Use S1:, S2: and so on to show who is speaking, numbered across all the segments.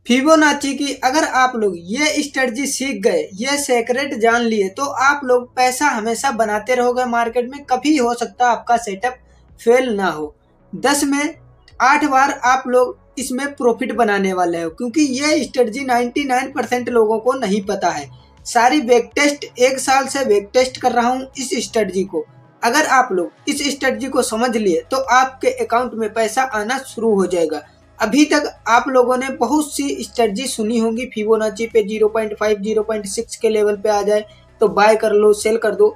S1: Fibonacci की अगर आप लोग ये स्ट्रेटजी सीख गए, ये सेक्रेट जान लिए, तो आप लोग पैसा हमेशा बनाते रहोगे मार्केट में। कभी हो सकता आपका सेटअप फेल ना हो। 10 में 8 बार आप लोग इसमें प्रॉफिट बनाने वाले हो, क्योंकि ये स्ट्रेटजी 99% लोगों को नहीं पता है। सारी बैक टेस्ट, 1 साल से बैक टेस्ट कर रहा हूँ इस स्ट्रेटजी को। अगर आप लोग इस स्ट्रेटजी को समझ लिए तो आपके अकाउंट में पैसा आना शुरू हो जाएगा। अभी तक आप लोगों ने बहुत सी स्ट्रेटजी सुनी होंगी, फिबोनाची पे 0.5 0.6 के लेवल पे आ जाए तो बाय कर लो, सेल कर दो।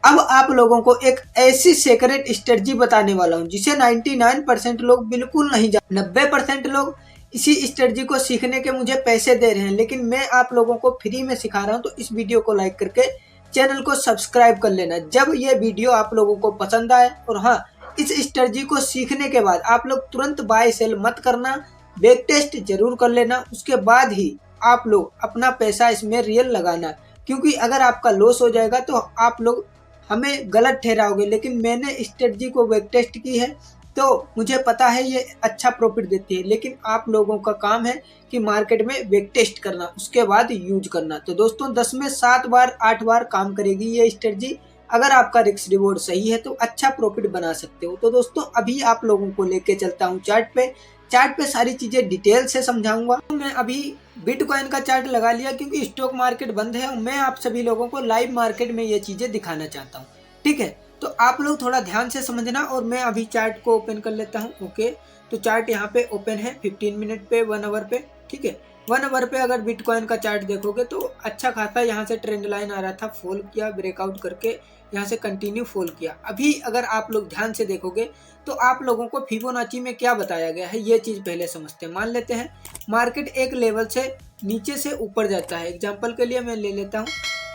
S1: अब आप लोगों को एक ऐसी सीक्रेट स्ट्रेटजी बताने वाला हूं जिसे 99% लोग बिल्कुल नहीं जानते। 90% लोग इसी स्ट्रेटजी को सीखने के मुझे पैसे दे रहे हैं, लेकिन मैं आप लोगों को फ्री में सिखा रहा हूं। तो इस वीडियो को लाइक करके चैनल को सब्सक्राइब कर लेना जब ये वीडियो आप लोगों को पसंद आए। और हाँ, इस स्ट्रेटजी को सीखने के बाद आप लोग तुरंत बाय सेल मत करना, बैक टेस्ट जरूर कर लेना, उसके बाद ही आप लोग अपना पैसा इसमें रियल लगाना। क्योंकि अगर आपका लॉस हो जाएगा तो आप लोग हमें गलत ठहराओगे। लेकिन मैंने स्ट्रेटजी को बैक टेस्ट की है तो मुझे पता है ये अच्छा प्रॉफिट देती है। लेकिन आप लोगों का काम है कि मार्केट में बैक टेस्ट करना, उसके बाद यूज करना। तो दोस्तों 10 में 7 बार 8 बार काम करेगी ये स्ट्रेटजी। अगर आपका रिस्क रिवॉर्ड सही है तो अच्छा प्रॉफिट बना सकते हो। तो दोस्तों अभी आप लोगों को लेके चलता हूँ चार्ट पे सारी चीजें डिटेल से समझाऊंगा। मैं अभी बिटकॉइन का चार्ट लगा लिया क्योंकि स्टॉक मार्केट बंद है और मैं आप सभी लोगों को लाइव मार्केट में ये चीजें दिखाना चाहता हूँ। ठीक है, तो आप लोग थोड़ा ध्यान से समझना। और मैं अभी चार्ट को ओपन कर लेता हूँ। ओके, तो चार्ट यहाँ पे ओपन है 15 मिनट पे, 1 आवर पे। ठीक है, 1 आवर पे अगर बिटकॉइन का चार्ट देखोगे तो अच्छा खासा यहाँ से ट्रेंड लाइन आ रहा था, फॉल किया, ब्रेकआउट करके यहाँ से कंटिन्यू फॉल किया। अभी अगर आप लोग ध्यान से देखोगे तो आप लोगों को फिबोनाची में क्या बताया गया है ये चीज पहले समझते हैं। मान लेते हैं मार्केट एक लेवल से नीचे से ऊपर जाता है। एग्जाम्पल के लिए मैं ले लेता हूँ,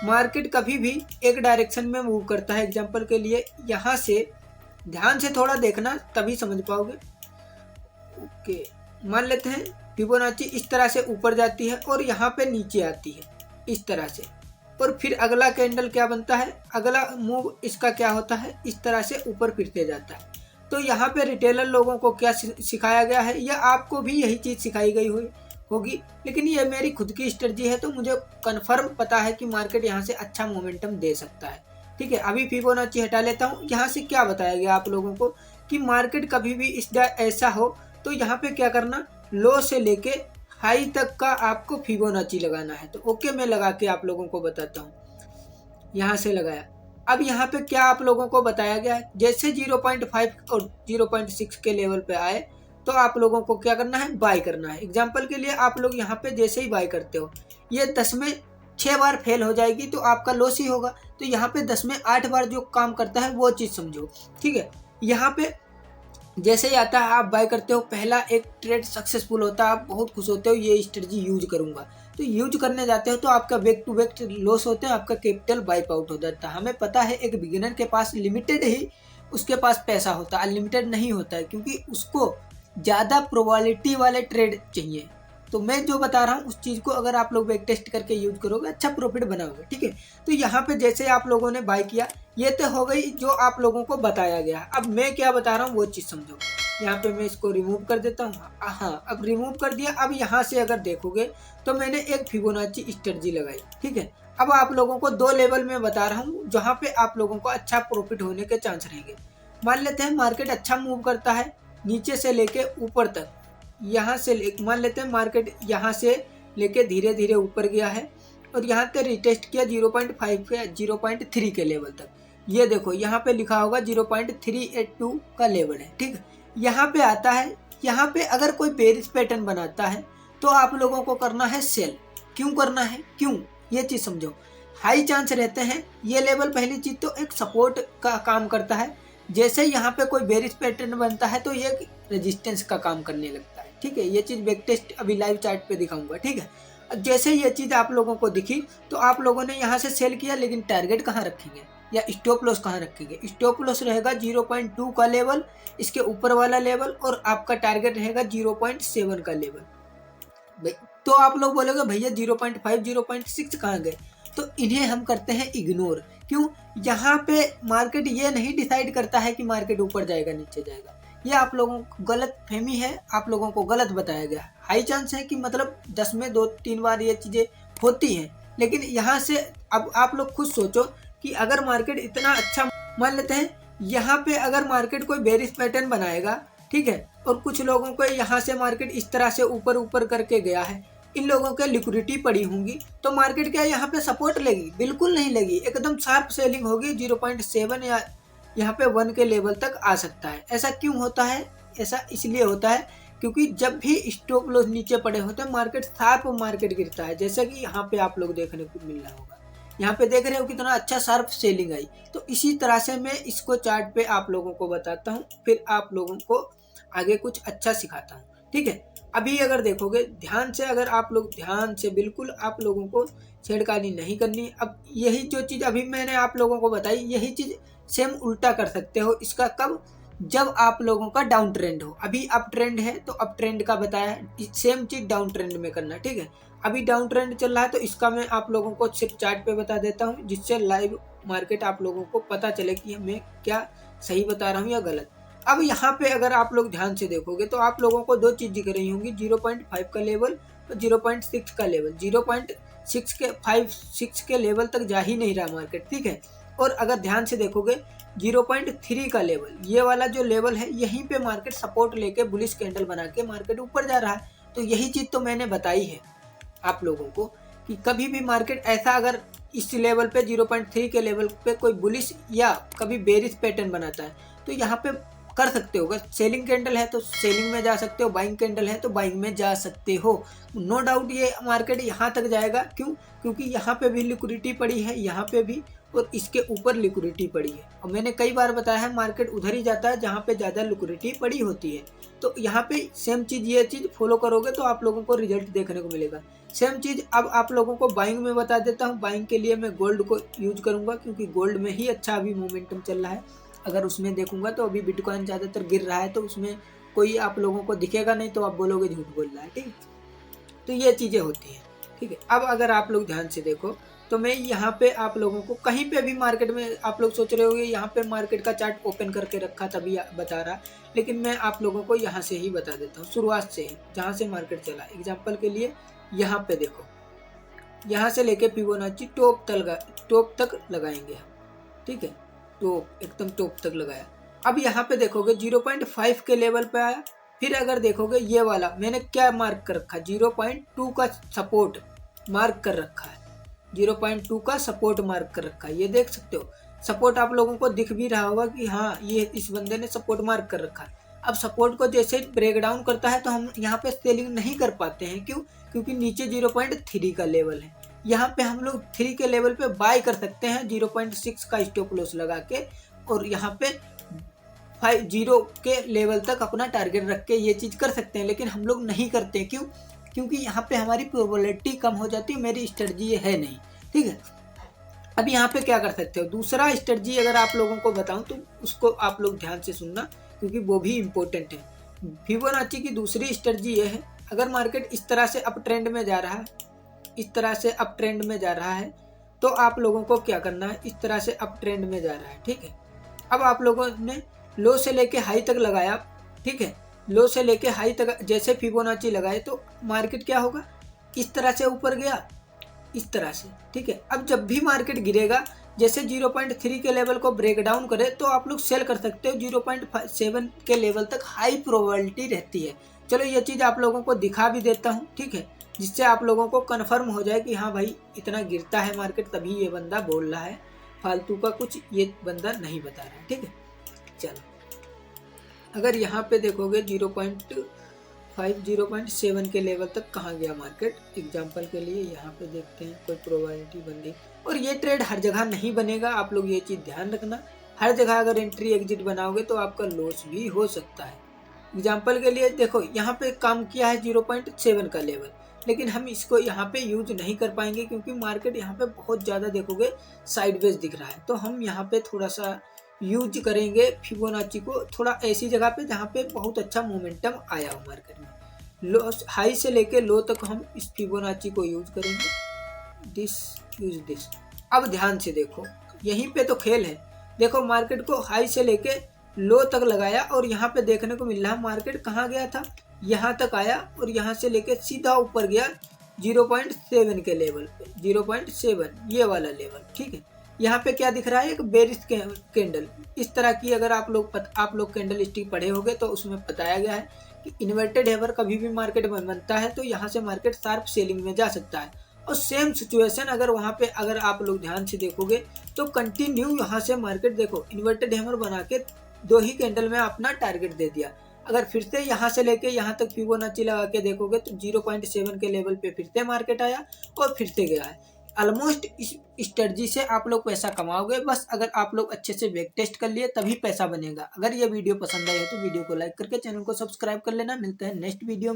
S1: मार्केट कभी भी एक डायरेक्शन में मूव करता है। एग्जाम्पल के लिए यहाँ से, ध्यान से थोड़ा देखना तभी समझ पाओगे। ओके, मान लेते हैं फिबोनाची इस तरह से ऊपर जाती है और यहाँ पे नीचे आती है इस तरह से, और फिर अगला कैंडल क्या बनता है, अगला मूव इसका क्या होता है, इस तरह से ऊपर फिरते जाता है। तो यहाँ पे रिटेलर लोगों को क्या सिखाया गया है, या आपको भी यही चीज सिखाई गई होगी, लेकिन ये मेरी खुद की स्ट्रेटजी है तो मुझे कंफर्म पता है कि मार्केट यहाँ से अच्छा मोमेंटम दे सकता है। ठीक है, अभी फिबोनाची हटा लेता हूँ। यहाँ से क्या बताया गया आप लोगों को कि मार्केट कभी भी इस ऐसा हो तो यहाँ पे क्या करना, लो से लेके हाई तक का आपको फिबोनाची लगाना है। तो ओके, मैं लगा के आप लोगों को बताता हूँ। यहाँ से लगाया। अब यहाँ पे क्या आप लोगों को बताया गया है, जैसे 0.5 और 0.6 के लेवल पे आए तो आप लोगों को क्या करना है, बाय करना है। एग्जाम्पल के लिए आप लोग यहाँ पे जैसे ही बाय करते हो, ये 10 में 6 बार फेल हो जाएगी तो आपका लॉस ही होगा। तो यहाँ पे 10 में 8 बार जो काम करता है वो चीज समझो। ठीक है, यहाँ पे जैसे ही आता है आप बाय करते हो, पहला एक ट्रेड सक्सेसफुल होता है, आप बहुत खुश होते हो, ये स्ट्रेटजी यूज करूंगा। तो यूज करने जाते हो तो आपका बैक टू बैक लॉस होते हैं, आपका कैपिटल वाइप आउट हो जाता है। हमें पता है एक बिगिनर के पास लिमिटेड ही उसके पास पैसा होता है, अनलिमिटेड नहीं होता है, क्योंकि उसको ज़्यादा प्रोबेबिलिटी वाले ट्रेड चाहिए। तो मैं जो बता रहा हूँ उस चीज़ को अगर आप लोग बैक टेस्ट करके यूज करोगे अच्छा प्रॉफिट बनाओगे। ठीक है, तो यहाँ पे जैसे आप लोगों ने बाय किया, ये तो हो गई जो आप लोगों को बताया गया। अब मैं क्या बता रहा हूँ वो चीज़ समझो। यहाँ पे मैं इसको रिमूव कर देता हूँ। हाँ, अब रिमूव कर दिया। अब यहाँ से अगर देखोगे तो मैंने एक फिबोनाची स्ट्रेटजी लगाई। ठीक है, अब आप लोगों को 2 लेवल में बता रहा हूँ जहाँ पे आप लोगों को अच्छा प्रॉफिट होने के चांस रहेंगे। मान लेते हैं मार्केट अच्छा मूव करता है नीचे से लेके ऊपर तक, यहाँ से मान लेते हैं मार्केट यहाँ से लेके धीरे धीरे ऊपर गया है और यहाँ पे रिटेस्ट किया 0.5 या 0.3 के लेवल तक। ये देखो यहाँ पे लिखा होगा 0.382 का लेवल है। ठीक है, यहाँ पे आता है। यहाँ पे अगर कोई बेरिश पैटर्न बनाता है तो आप लोगों को करना है सेल। क्यों करना है, क्यों, ये चीज समझो। हाई चांस रहते हैं, ये लेवल पहली चीज तो एक सपोर्ट का काम करता है। जैसे यहाँ पे कोई बेरिश पैटर्न बनता है तो ये रेजिस्टेंस का काम करने लगता है। ठीक है, ये चीज बैक टेस्ट अभी लाइव चार्ट पे दिखाऊंगा। ठीक है, अब जैसे ये चीज आप लोगों को दिखी तो आप लोगों ने यहाँ से सेल किया, लेकिन टारगेट कहाँ रखेंगे या स्टॉप लॉस कहाँ रखेंगे। स्टॉप लॉस रहेगा 0.2 का लेवल, इसके ऊपर वाला लेवल, और आपका टारगेट रहेगा 0.7 का लेवल। तो आप लोग बोलोगे भैया 0.5 0.6 कहाँ गए, तो इन्हें हम करते हैं इग्नोर। क्यों, यहाँ पे मार्केट ये नहीं डिसाइड करता है कि मार्केट ऊपर जाएगा नीचे जाएगा, ये आप लोगों को गलत फहमी है, आप लोगों को गलत बताया गया। हाई चांस है कि मतलब 10 में 2-3 बार ये चीज़ें होती हैं। लेकिन यहाँ से अब आप लोग खुद सोचो कि अगर मार्केट इतना अच्छा, मान लेते हैं यहाँ पे अगर मार्केट कोई बेरिश पैटर्न बनाएगा, ठीक है, और कुछ लोगों को यहाँ से मार्केट इस तरह से ऊपर ऊपर करके गया है, इन लोगों के लिक्विडिटी पड़ी होंगी, तो मार्केट क्या यहाँ पे सपोर्ट लेगी? बिल्कुल नहीं लेगी, एकदम शार्प सेलिंग होगी। 0.7 या यहाँ पे 1 के लेवल तक आ सकता है। ऐसा क्यों होता है? ऐसा इसलिए होता है क्योंकि जब भी स्टॉप लॉस नीचे पड़े होते हैं मार्केट शार्प मार्केट गिरता है, जैसा कि यहाँ पे आप लोग देखने को मिल रहा होगा। यहाँ पे देख रहे हो कितना अच्छा शार्प सेलिंग आई। तो इसी तरह से मैं इसको चार्ट पे आप लोगों को बताता हूँ, फिर आप लोगों को आगे कुछ अच्छा सिखाता हूँ, ठीक है। अभी अगर देखोगे ध्यान से, अगर आप लोग ध्यान से, बिल्कुल आप लोगों को छेड़खानी नहीं करनी। अब यही जो चीज़ अभी मैंने आप लोगों को बताई, यही चीज़ सेम उल्टा कर सकते हो। इसका कब? जब आप लोगों का डाउन ट्रेंड हो। अभी अप ट्रेंड है तो अप ट्रेंड का बताया, सेम चीज़ डाउन ट्रेंड में करना, ठीक है। अभी डाउन ट्रेंड चल रहा है तो इसका मैं आप लोगों को सिर्फ चार्ट पे बता देता हूँ, जिससे लाइव मार्केट आप लोगों को पता चले कि मैं क्या सही बता रहा हूँ या गलत। अब यहाँ पे अगर आप लोग ध्यान से देखोगे तो आप लोगों को 2 चीज़ दिख रही होंगी, 0.5 का लेवल और 0.6 का लेवल। 0.6 के लेवल तक जा ही नहीं रहा मार्केट, ठीक है। और अगर ध्यान से देखोगे 0.3 का लेवल, ये वाला जो लेवल है, यहीं पे मार्केट सपोर्ट लेके बुलिश कैंडल बना के मार्केट ऊपर जा रहा है। तो यही चीज़ तो मैंने बताई है आप लोगों को कि कभी भी मार्केट ऐसा अगर इस लेवल पे 0.3 के लेवल पे कोई बुलिश या कभी बेरिश पैटर्न बनाता है तो यहाँ पे कर सकते हो। अगर सेलिंग कैंडल है तो सेलिंग में जा सकते हो, बाइंग कैंडल है तो बाइंग में जा सकते हो। नो डाउट ये मार्केट यहाँ तक जाएगा। क्यों? क्योंकि यहाँ पे भी लिक्विडिटी पड़ी है, यहाँ पे भी, और इसके ऊपर लिक्विडिटी पड़ी है। और मैंने कई बार बताया है मार्केट उधर ही जाता है जहाँ पे ज़्यादा लिक्विडिटी पड़ी होती है। तो यहाँ पे सेम चीज़, ये चीज़ फॉलो करोगे तो आप लोगों को रिजल्ट देखने को मिलेगा। सेम चीज़ अब आप लोगों को बाइंग में बता देता हूँ। बाइंग के लिए मैं गोल्ड को यूज करूँगा क्योंकि गोल्ड में ही अच्छा अभी मोमेंटम चल रहा है। अगर उसमें देखूंगा तो अभी बिटकॉइन ज़्यादातर गिर रहा है तो उसमें कोई आप लोगों को दिखेगा नहीं, तो आप बोलोगे झूठ बोल रहा है, ठीक है। तो ये चीज़ें होती हैं, ठीक है। अब अगर आप लोग ध्यान से देखो तो मैं यहाँ पे आप लोगों को कहीं पे भी मार्केट में, आप लोग सोच रहे होंगे यहाँ पे मार्केट का चार्ट ओपन करके रखा तभी बता रहा, लेकिन मैं आप लोगों को यहाँ से ही बता देता हूँ, शुरुआत से ही जहाँ से मार्केट चला। एग्जाम्पल के लिए यहाँ पे देखो, यहाँ से लेके फिबोनाची टॉप तक लगाएंगे हम, ठीक है। तो एकदम टॉप तक लगाया। अब यहाँ पे देखोगे 0.5 के लेवल पे आया। फिर अगर देखोगे ये वाला मैंने क्या मार्क कर रखा, 0.2 का सपोर्ट मार्क कर रखा है। 0.2 का सपोर्ट मार्क कर रखा है, ये देख सकते हो। सपोर्ट आप लोगों को दिख भी रहा होगा कि हाँ ये इस बंदे ने सपोर्ट मार्क कर रखा है। अब सपोर्ट को जैसे ब्रेक डाउन करता है तो हम यहाँ पे सेलिंग नहीं कर पाते हैं। क्यों? क्योंकि नीचे 0.3 का लेवल है। यहाँ पे हम लोग 3 के लेवल पे बाय कर सकते हैं 0.6 का स्टॉप लॉस लगा के, और यहाँ पे 0 के लेवल तक अपना टारगेट रख के ये चीज़ कर सकते हैं। लेकिन हम लोग नहीं करते। क्यों? क्योंकि यहाँ पे हमारी प्रोबेबिलिटी कम हो जाती है, मेरी स्ट्रेटजी ये है नहीं, ठीक है। अब यहाँ पे क्या कर सकते हो, दूसरा स्ट्रेटजी अगर आप लोगों को बताऊँ तो उसको आप लोग ध्यान से सुनना क्योंकि वो भी इम्पोर्टेंट है। फिबोनाची की दूसरी स्ट्रेटजी ये है, अगर मार्केट इस तरह से अप ट्रेंड में जा रहा है, इस तरह से अप ट्रेंड में जा रहा है तो आप लोगों को क्या करना है, इस तरह से अप ट्रेंड में जा रहा है, ठीक है। अब आप लोगों ने लो से लेके हाई तक लगाया, ठीक है। लो से लेके हाई तक जैसे फिबोनाची लगाए तो मार्केट क्या होगा, इस तरह से ऊपर गया, इस तरह से, ठीक है। अब जब भी मार्केट गिरेगा, जैसे 0.3 के लेवल को ब्रेक डाउन करे तो आप लोग सेल कर सकते हो। 0.7 के लेवल तक हाई प्रोबेबिलिटी रहती है। चलो ये चीज़ आप लोगों को दिखा भी देता हूँ, ठीक है, जिससे आप लोगों को कन्फर्म हो जाए कि हाँ भाई इतना गिरता है मार्केट तभी ये बंदा बोल रहा है, फालतू का कुछ ये बंदा नहीं बता रहा है, ठीक है। चलो अगर यहाँ पे देखोगे 0.7 के लेवल तक कहाँ गया मार्केट, एग्जाम्पल के लिए यहाँ पे देखते हैं कोई प्रोबेबिलिटी बन गई। और ये ट्रेड हर जगह नहीं बनेगा, आप लोग ये चीज़ ध्यान रखना। हर जगह अगर एंट्री एग्जिट बनाओगे तो आपका लॉस भी हो सकता है। एग्जाम्पल के लिए देखो यहाँ पे काम किया है 0.7 का लेवल, लेकिन हम इसको यहाँ पे यूज नहीं कर पाएंगे क्योंकि मार्केट यहाँ पे बहुत ज़्यादा देखोगे साइडवेज दिख रहा है। तो हम यहाँ पे थोड़ा सा यूज करेंगे फिबोनाची को थोड़ा ऐसी जगह पे जहाँ पे बहुत अच्छा मोमेंटम आया हो मार्केट में। लो हाई से लेके लो तक हम इस फिबोनाची को यूज करेंगे, दिस। अब ध्यान से देखो, यहीं पे तो खेल है। देखो मार्केट को हाई से लेके लो तक लगाया और यहाँ पे देखने को मिल रहा है मार्केट कहाँ गया था, यहाँ तक आया और यहाँ से लेके सीधा ऊपर गया 0.7 के लेवल पे, 0.7 ये वाला लेवल, ठीक है। यहाँ पे क्या दिख रहा है, एक बेरिश कैंडल इस तरह की। अगर आप लोग कैंडल स्टिक पढ़े होंगे तो उसमें बताया गया है कि इन्वर्टेड हैमर कभी भी मार्केट में बनता है तो यहाँ से मार्केट शार्प सेलिंग में जा सकता है। और सेम सिचुएशन अगर आप लोग ध्यान से देखोगे तो कंटिन्यू यहाँ से मार्केट देखो इन्वर्टेड हैमर बना के 2 ही कैंडल में अपना टारगेट दे दिया। अगर फिर से यहाँ से लेके यहाँ तक फिबोनाची लगा के देखोगे तो 0.7 के लेवल पे फिर से मार्केट आया और फिर से गया है। ऑलमोस्ट इस स्ट्रेटजी से आप लोग पैसा कमाओगे, बस अगर आप लोग अच्छे से बैक टेस्ट कर लिए तभी पैसा बनेगा। अगर ये वीडियो पसंद आए तो वीडियो को लाइक करके चैनल को सब्सक्राइब कर लेना। मिलते हैं नेक्स्ट वीडियो में।